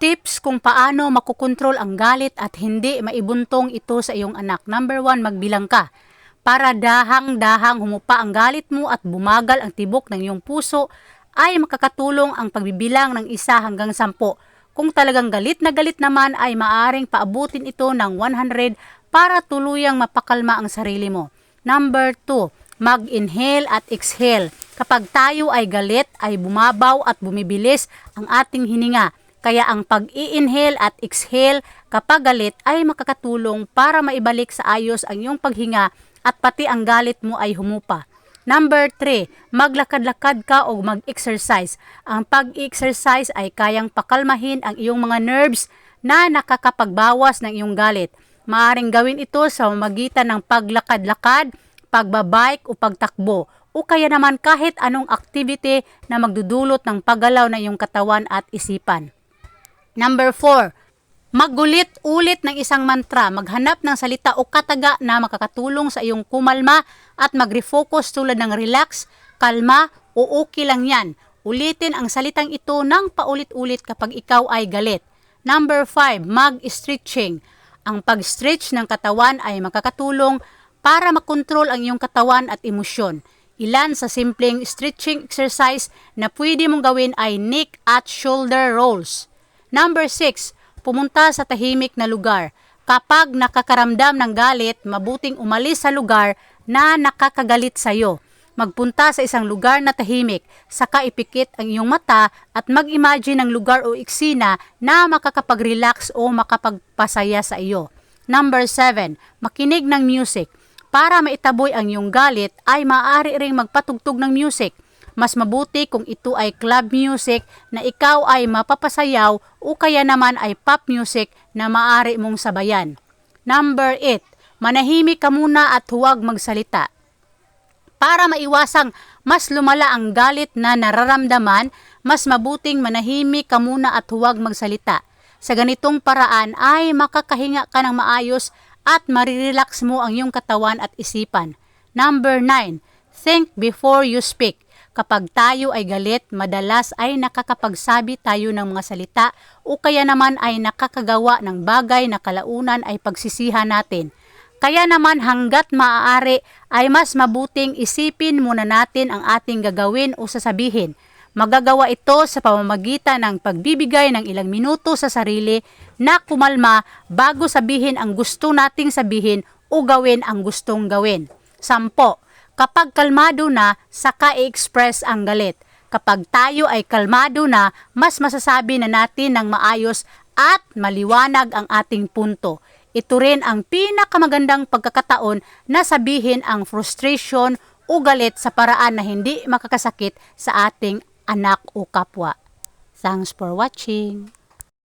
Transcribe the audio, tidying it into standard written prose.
Tips kung paano makukontrol ang galit at hindi maibuntong ito sa iyong anak. Number 1, magbilang ka. Para dahang-dahang humupa ang galit mo at bumagal ang tibok ng iyong puso, ay makakatulong ang pagbibilang ng 1 hanggang 10. Kung talagang galit na galit naman ay maaring paabutin ito ng 100 para tuluyang mapakalma ang sarili mo. Number 2, mag-inhale at exhale. Kapag tayo ay galit ay bumabaw at bumibilis ang ating hininga. Kaya ang pag-i-inhale at exhale kapag galit ay makakatulong para maibalik sa ayos ang iyong paghinga at pati ang galit mo ay humupa. Number 3, maglakad-lakad ka o mag-exercise. Ang pag-exercise ay kayang pakalmahin ang iyong mga nerves na nakakapagbawas ng iyong galit. Maaring gawin ito sa pamamagitan ng paglakad-lakad, pagbabike o pagtakbo, o kaya naman kahit anong activity na magdudulot ng paggalaw ng iyong katawan at isipan. Number 4, maggulit-ulit ng isang mantra. Maghanap ng salita o kataga na makakatulong sa iyong kumalma at mag-refocus tulad ng relax, kalma o okay lang yan. Ulitin ang salitang ito ng paulit-ulit kapag ikaw ay galit. Number 5, mag-stretching. Ang pag-stretch ng katawan ay makakatulong para makontrol ang iyong katawan at emosyon. Ilan sa simpleng stretching exercise na pwede mong gawin ay neck at shoulder rolls. Number 6, pumunta sa tahimik na lugar. Kapag nakakaramdam ng galit, mabuting umalis sa lugar na nakakagalit sa iyo. Magpunta sa isang lugar na tahimik, saka ipikit ang iyong mata at mag-imagine ng lugar o eksena na makakapag-relax o makapagpasaya sa iyo. Number 7, makinig ng music. Para maitaboy ang iyong galit ay maaari ring magpatugtog ng music. Mas mabuti kung ito ay club music na ikaw ay mapapasayaw o kaya naman ay pop music na maaari mong sabayan. Number 8, manahimik ka muna at huwag magsalita. Para maiwasang mas lumala ang galit na nararamdaman, mas mabuting manahimik ka muna at huwag magsalita. Sa ganitong paraan ay makakahinga ka ng maayos at marirelax mo ang iyong katawan at isipan. Number 9, think before you speak. Kapag tayo ay galit, madalas ay nakakapagsabi tayo ng mga salita o kaya naman ay nakakagawa ng bagay na kalaunan ay pagsisihan natin. Kaya naman hanggat maaari ay mas mabuting isipin muna natin ang ating gagawin o sasabihin. Magagawa ito sa pamamagitan ng pagbibigay ng ilang minuto sa sarili na kumalma bago sabihin ang gusto nating sabihin o gawin ang gustong gawin. 10. Kapag kalmado na, saka i-express ang galit. Kapag tayo ay kalmado na, mas masasabi na natin ng maayos at maliwanag ang ating punto. Ito rin ang pinakamagandang pagkakataon na sabihin ang frustration o galit sa paraan na hindi makakasakit sa ating anak o kapwa. Thanks for watching.